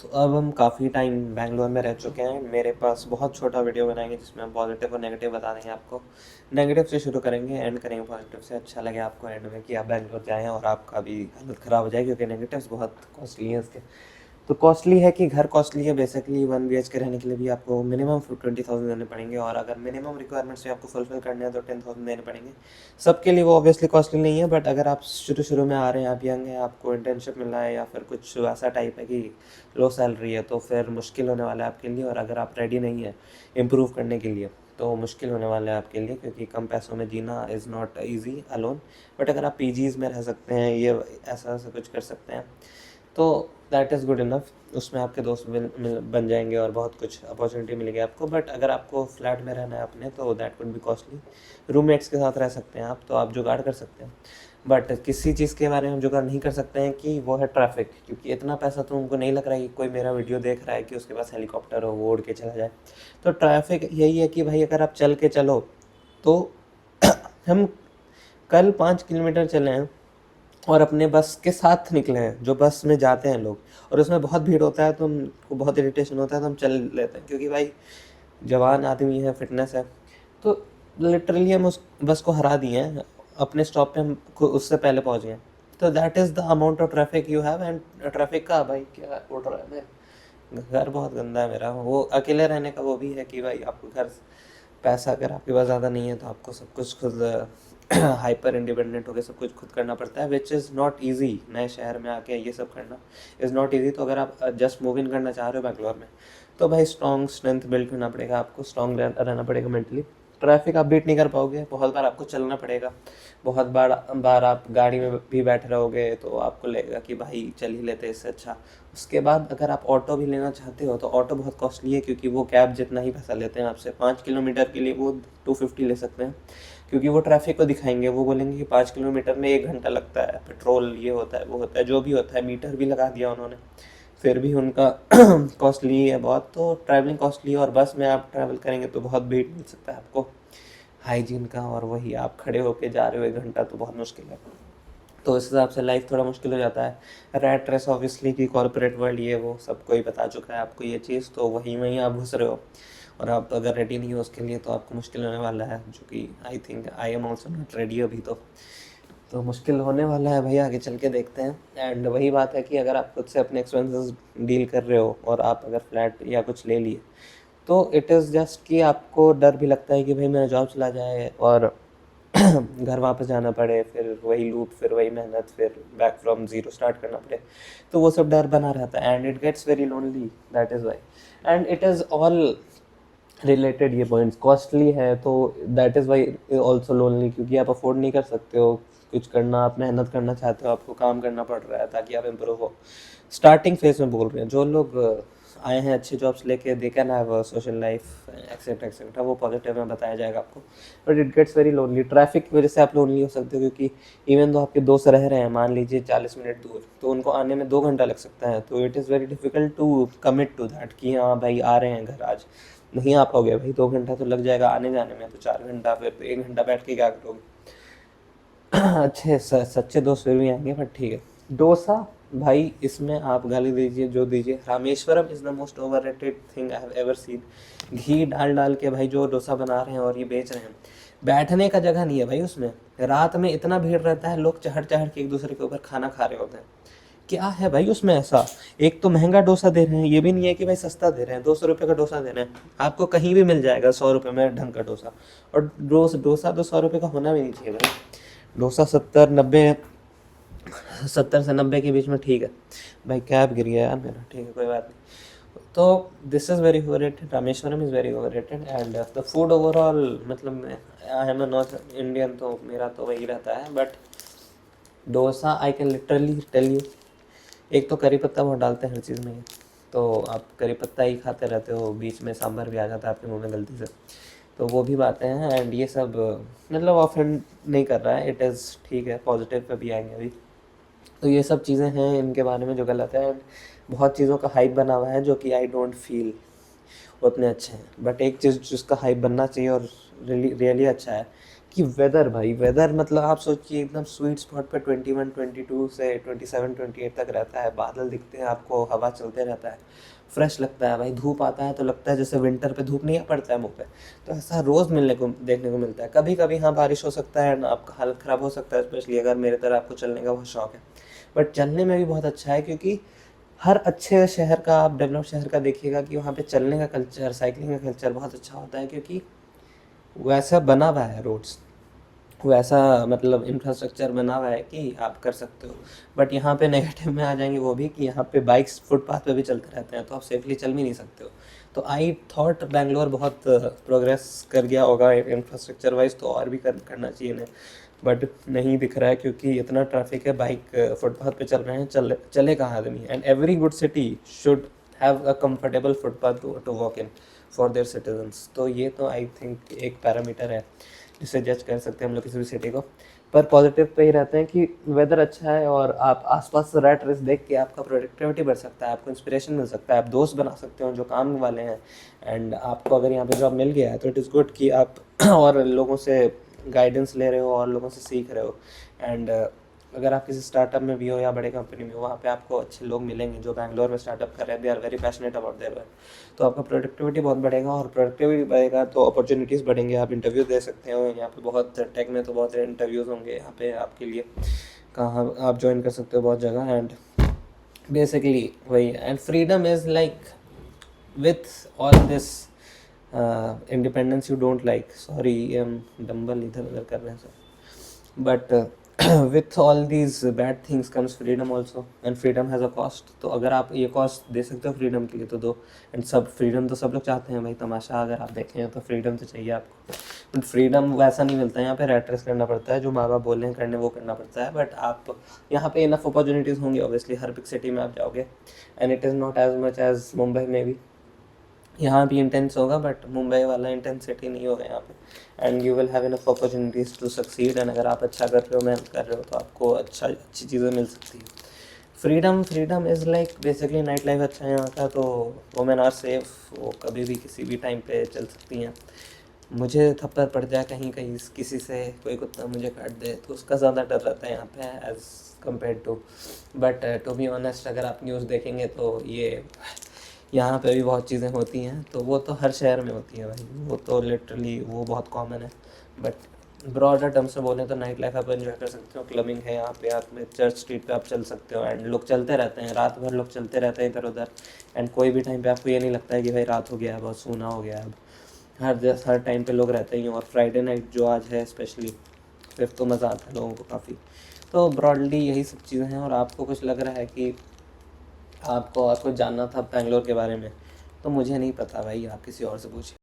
तो अब हम काफ़ी टाइम बैंगलोर में रह चुके हैं। मेरे पास बहुत छोटा वीडियो बनाएंगे जिसमें हम पॉजिटिव और नेगेटिव बता देंगे आपको। नेगेटिव से शुरू करेंगे, एंड करेंगे पॉजिटिव से। अच्छा लगे आपको एंड में कि आप बैंगलोर जाएँ और आपका भी हालत ख़राब हो जाए, क्योंकि नेगेटिव्स बहुत कॉस्टली है उसके। तो कॉस्टली है कि घर कॉस्टली है बेसिकली। 1 BHK रहने के लिए भी आपको मिनिमम 20,000 देने पड़ेंगे, और अगर मिनिमम रिक्वायरमेंट्स भी आपको फुलफिल करने हैं तो 10,000 देने पड़ेंगे। सबके लिए वो ऑब्वियसली कॉस्टली नहीं है, बट अगर आप शुरू शुरू में आ रहे हैं, आप यंग हैं, आपको इंटर्नशिप मिल रहा है या फिर कुछ ऐसा टाइप है कि लो सैलरी है, तो फिर मुश्किल होने वाला है आपके लिए। और अगर आप रेडी नहीं है इम्प्रूव करने के लिए तो मुश्किल होने वाला है आपके लिए, क्योंकि कम पैसों में जीना is not easy alone. But अगर आप पीजीज़ में रह सकते हैं, ये ऐसा ऐसा कुछ कर सकते हैं, तो दैट इज़ गुड इनफ। उसमें आपके दोस्त बन जाएंगे और बहुत कुछ अपॉर्चुनिटी मिलेगी आपको। बट अगर आपको फ्लैट में रहना है अपने, तो that would be costly. Roommates के साथ रह सकते हैं आप, तो आप जुगाड़ कर सकते हैं। बट किसी चीज़ के बारे में हम जुगाड़ नहीं कर सकते हैं कि वो है ट्रैफिक, क्योंकि इतना पैसा तो उनको नहीं लग रहा है कि कोई मेरा वीडियो देख रहा है कि उसके पास हेलीकॉप्टर हो, वो उड़ के चला जाए। तो ट्रैफिक यही है कि भाई अगर आप चल के चलो तो हम कल 5 किलोमीटर चले हैं और अपने बस के साथ निकले हैं, जो बस में जाते हैं लोग, और उसमें बहुत भीड़ होता है तो हमको बहुत इरिटेशन होता है, तो हम चल लेते हैं, क्योंकि भाई जवान आदमी है, फिटनेस है। तो लिटरली हम उस बस को हरा दिए हैं, अपने स्टॉप पे हम उससे पहले पहुंच गए। तो that is the amount of traffic you have. And traffic का भाई क्या उड़ रहा है, मैं घर बहुत गंदा है मेरा। वो अकेले रहने का वो भी है कि भाई आपको घर, पैसा अगर आपके पास ज़्यादा नहीं है तो आपको सब कुछ खुद हाइपर इंडिपेंडेंट होकर सब कुछ खुद करना पड़ता है, विच इज़ नॉट ईजी। नए शहर में आके ये सब करना इज़ नॉट ईजी। तो अगर आप जस्ट मूव इन करना चाह रहे हो बैंगलोर में, तो भाई स्ट्रॉन्ग स्ट्रेंथ बिल्ड करना पड़ेगा आपको, स्ट्रॉन्ग रहना पड़ेगा मेंटली। ट्रैफिक आप बीट नहीं कर पाओगे, बहुत बार आपको चलना पड़ेगा, बहुत बार आप गाड़ी में भी बैठे रहोगे तो आपको लगेगा कि भाई चल ही लेते इससे अच्छा। उसके बाद अगर आप ऑटो भी लेना चाहते हो तो ऑटो बहुत कॉस्टली है, क्योंकि वो कैब जितना ही पैसा लेते हैं आपसे। 5 किलोमीटर के लिए वो 250 ले सकते हैं, क्योंकि वो ट्रैफिक को दिखाएंगे। वो बोलेंगे कि 5 किलोमीटर में 1 घंटा लगता है, पेट्रोल ये होता है वो होता है, जो भी होता है, मीटर भी लगा दिया उन्होंने, फिर भी उनका कॉस्टली है बहुत। तो ट्रैवलिंग कॉस्टली है, और बस में आप ट्रैवल करेंगे तो बहुत भीड़ मिल सकता है आपको हाइजीन का, और वही आप खड़े होके जा रहे हो 1 घंटा, तो बहुत मुश्किल है। तो इस हिसाब से लाइफ थोड़ा मुश्किल हो जाता है। रैट रेस ऑब्वियसली कि कॉर्पोरेट वर्ल्ड ये वो सबको ही बता चुका है आपको ये चीज़, तो वहीं वहीं आप घुस रहे हो, और आप अगर रेडी नहीं हो उसके लिए तो आपको मुश्किल होने वाला है, जो कि I think I am also not ready अभी। तो मुश्किल होने वाला है भाई, आगे चल के देखते हैं। एंड वही बात है कि अगर आप खुद से अपने एक्सपेंसेस डील कर रहे हो, और आप अगर फ्लैट या कुछ ले लिए, तो इट इज़ जस्ट कि आपको डर भी लगता है कि भाई मेरा जॉब चला जाए और घर वापस जाना पड़े, फिर वही लूप, फिर वही मेहनत, फिर बैक फ्रॉम ज़ीरो स्टार्ट करना पड़े। तो वो सब डर बना रहता है, and it gets very lonely, that is why. And it is all related, ये पॉइंट्स कॉस्टली है तो that is why also lonely, क्योंकि आप अफोर्ड नहीं कर सकते हो कुछ करना, आप मेहनत करना चाहते हो, आपको काम करना पड़ रहा है ताकि आप इम्प्रूव हो। स्टार्टिंग फेज में बोल रहे हैं जो लोग आए हैं अच्छे जॉब्स लेके, they can have social life etcetera etcetera, वो पॉजिटिव में बताया जाएगा आपको। But it gets very lonely, traffic की वजह से आप लोनली हो सकते हो, क्योंकि इवन तो आपके दोस्त रह रहे हैं मान लीजिए 40 मिनट दूर, तो उनको आने में 2 घंटा लग सकता है। तो it is very difficult to commit to that कि हाँ भाई आ रहे हैं घर आज, नहीं आ पाओगे भाई, 2 घंटा तो लग जाएगा आने जाने में, तो 4 घंटा, फिर 1 घंटा बैठ के क्या करोगे। अच्छे सच्चे दोस्त फिर भी आएंगे, बट ठीक है। डोसा, भाई इसमें आप गाली दीजिए जो दीजिए, Rameshwaram is the most over rated thing I have ever seen. घी डाल डाल के भाई जो डोसा बना रहे हैं और ये बेच रहे हैं, बैठने का जगह नहीं है भाई उसमें। रात में इतना भीड़ रहता है, लोग चढ़ चढ़ के एक दूसरे के ऊपर खाना खा रहे होते हैं। क्या है भाई उसमें ऐसा? एक तो महंगा डोसा दे रहे हैं, ये भी नहीं है कि भाई सस्ता दे रहे हैं, 200 रुपये का डोसा दे रहे हैं। आपको कहीं भी मिल जाएगा 100 रुपये में ढंग का डोसा। और डोसा तो 100 रुपये का होना भी नहीं चाहिए भाई। डोसा 70-90, 70 से 90 के बीच में ठीक है। भाई कैब गिर गया यार मेरा, ठीक है कोई बात नहीं। तो this is very overrated, Rameshwaram is very overrated. And the food overall, मतलब I am a north Indian, तो मेरा तो वही रहता है। But dosa I can literally tell you, एक तो करी पत्ता बहुत डालते हैं हर चीज़ में, तो आप करी पत्ता ही खाते रहते हो, बीच में सांभर भी आ जाता है आपके मुंह में गलती से। तो वो भी बातें हैं। एंड ये सब मतलब ऑफेंड नहीं कर रहा है, इट इज़ ठीक है, पॉजिटिव पे भी आएंगे अभी। तो ये सब चीज़ें हैं इनके बारे में जो गलत है। एंड बहुत चीज़ों का हाइप बना हुआ है जो कि आई डोंट फील उतने अच्छे हैं। बट एक चीज़ जिसका हाइप बनना चाहिए और रियली रियली अच्छा है, कि वेदर भाई, वेदर मतलब आप सोचिए एकदम स्वीट स्पॉट पे 21 22 से 27 28 तक रहता है, बादल दिखते हैं आपको, हवा चलते रहता है, फ्रेश लगता है भाई। धूप आता है तो लगता है जैसे विंटर पे धूप नहीं पड़ता है मुंह पे, तो ऐसा रोज़ मिलने को देखने को मिलता है। कभी कभी हाँ बारिश हो सकता है, आपका हालत ख़राब हो सकता है, स्पेशली अगर मेरे तरह आपको चलने का बहुत शौक है। बट चलने में भी बहुत अच्छा है, क्योंकि हर अच्छे शहर का, आप डेवलप शहर का देखिएगा कि वहाँ पे चलने का कल्चर, साइकिलिंग का कल्चर बहुत अच्छा होता है, क्योंकि वैसा बना हुआ है रोड्स, वैसा मतलब इंफ्रास्ट्रक्चर बना हुआ है कि आप कर सकते हो। बट यहाँ पे नेगेटिव में आ जाएंगे वो भी, कि यहाँ पे बाइक्स फुटपाथ पे भी चलते रहते हैं, तो आप सेफली चल भी नहीं सकते हो। तो आई थॉट बैंगलोर बहुत प्रोग्रेस कर गया होगा इंफ्रास्ट्रक्चर वाइज, तो और भी करना चाहिए इन्हें। बट नहीं दिख रहा है, क्योंकि इतना ट्रैफिक है, बाइक फुटपाथ पे चल रहे हैं, चले कहाँ आदमी। And every good city should have a comfortable footpath to walk in for their citizens. तो ये तो आई थिंक एक पैरामीटर है जिससे जज कर सकते हैं हम लोग किसी भी सिटी को। पर पॉजिटिव पे ही रहते हैं कि वेदर अच्छा है, और आप आसपास रैट रेस देख के आपका प्रोडक्टिविटी बढ़ सकता है, आपको इंस्पिरेशन मिल सकता है, आप दोस्त बना सकते हो जो काम वाले हैं। एंड आपको अगर यहाँ पे जॉब मिल गया है तो इट इज़ गुड कि आप और लोगों से गाइडेंस ले रहे हो और लोगों से सीख रहे हो। एंड अगर आप किसी स्टार्टअप में भी हो या बड़े कंपनी में हो, वहाँ पे आपको अच्छे लोग मिलेंगे जो बैंगलोर में स्टार्टअप कर रहे हैं, they are very passionate about their work. तो आपका प्रोडक्टिविटी बहुत बढ़ेगा, और प्रोडक्टिविटी बढ़ेगा तो अपॉर्चुनिटीज़ बढ़ेंगे, आप इंटरव्यू दे सकते हो यहाँ पे। बहुत टेक में तो बहुत इंटरव्यूज़ होंगे यहाँ पे आपके लिए, कहाँ आप ज्वाइन कर सकते हो बहुत जगह। एंड बेसिकली वही, and freedom is like with all this independence you don't like, sorry हम डंबल इधर उधर कर रहे हैं sir, but with all these bad things comes freedom also, and freedom has a cost। तो अगर आप ये कॉस्ट दे सकते हो फ्रीडम के लिए तो दो। एंड सब फ्रीडम तो सब लोग चाहते हैं भाई, तमाशा अगर आप देखें तो फ्रीडम तो चाहिए आपको। बट फ्रीडम वैसा नहीं मिलता है, यहाँ पे रैट रेस करना पड़ता है, जो माँ बाप बोल रहे हैं करने वो करना पड़ता है। बट आप यहाँ पे इनफ अपॉर्चुनिटीज़ होंगी ऑब्वियसली, हर बिग सिटी में आप जाओगे, and it is not as much as Mumbai में भी। यहाँ भी इंटेंस होगा बट मुंबई वाला इंटेंसिटी नहीं होगा यहाँ पे। And you will have enough opportunities to succeed, and अगर आप अच्छा कर रहे हो, मेहनत कर रहे हो, तो आपको अच्छी चीज़ें मिल सकती है। Freedom is like basically night life अच्छा है यहाँ का, तो वुमेन आर सेफ, वो कभी भी किसी भी टाइम पे चल सकती हैं। मुझे थप्पड़ पड़ जाए कहीं कहीं किसी से, कोई कुत्ता मुझे काट दे, तो उसका ज़्यादा डर रहता है यहाँ पे as compare to. But to be honest, अगर आप न्यूज़ देखेंगे तो ये यहाँ पे भी बहुत चीज़ें होती हैं, तो वो तो हर शहर में होती हैं भाई, वो तो लिटरली वो बहुत कॉमन है। बट ब्रॉडर टर्म से बोलें तो नाइट लाइफ आप एंजॉय कर सकते हो, क्लबिंग है यहाँ पे, आप में चर्च स्ट्रीट पे आप चल सकते हो, एंड लोग चलते रहते हैं, रात भर लोग चलते रहते हैं इधर उधर। एंड कोई भी टाइम पे आपको ये नहीं लगता है कि भाई रात हो गया है, बहुत सूना हो गया है अब। हर टाइम पे लोग रहते ही हैं, और फ्राइडे नाइट जो आज है स्पेशली, फिर तो मज़ा आता है लोगों को काफ़ी। तो ब्रॉडली यही सब चीज़ें हैं। और आपको कुछ लग रहा है कि आपको और कुछ जानना था बैंगलोर के बारे में, तो मुझे नहीं पता भाई, आप किसी और से पूछिए।